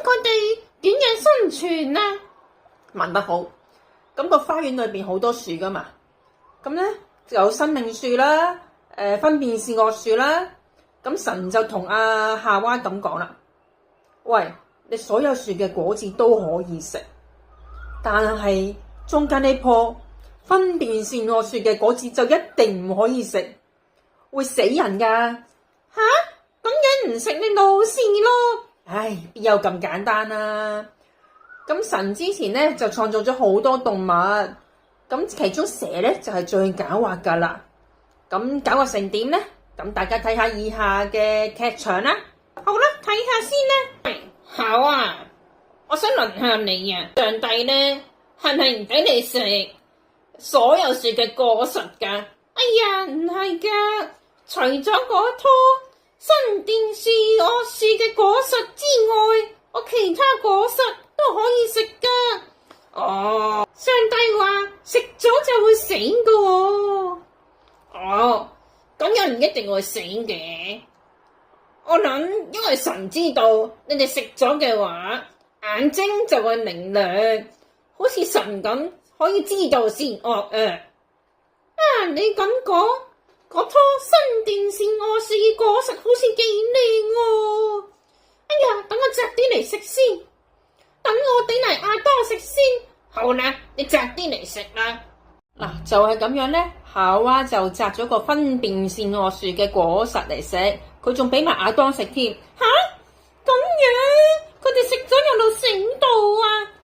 佢哋點樣生存啊？問得好。咁個花園裏邊好多樹噶嘛，咁咧就有生命樹啦，分辨善惡樹啦。咁神就同夏娃咁講啦：喂，你所有樹嘅果子都可以食，但係中間呢棵分辨善惡樹嘅果子就一定唔可以食，會死人噶。吓，咁樣唔食你老事咯。唉，邊有咁簡單啊？咁神之前咧就創造咗好多動物，咁其中蛇咧就係最狡猾噶啦。咁狡猾成點咧？咁大家睇下以下嘅劇場啦。好啦，睇下先啦。好啊，我想問下你啊，上帝咧係咪唔俾你食所有樹嘅果實噶？哎呀，唔係噶，除咗嗰棵生辨善惡樹嘅果實之外，我其他果實都可以食噶。哦，上帝話食咗就會死噶喎。哦，咁又唔一定會死嘅。我諗，因為神知道你哋食咗嘅話，眼睛就會明亮，好似神咁可以知道善惡啊。啊，你咁講，嗰棵生辨善惡樹嘅果實好似幾靚喎。哎呀，等我摘啲嚟食先，等我哋嚟亞當食先。好啦，你摘啲嚟食啦。嗱，就係咁樣咧，夏娃就摘咗個分辨善惡樹嘅果實嚟食，佢仲俾埋亞當食添。吓，咁樣佢哋食咗有冇醒到啊？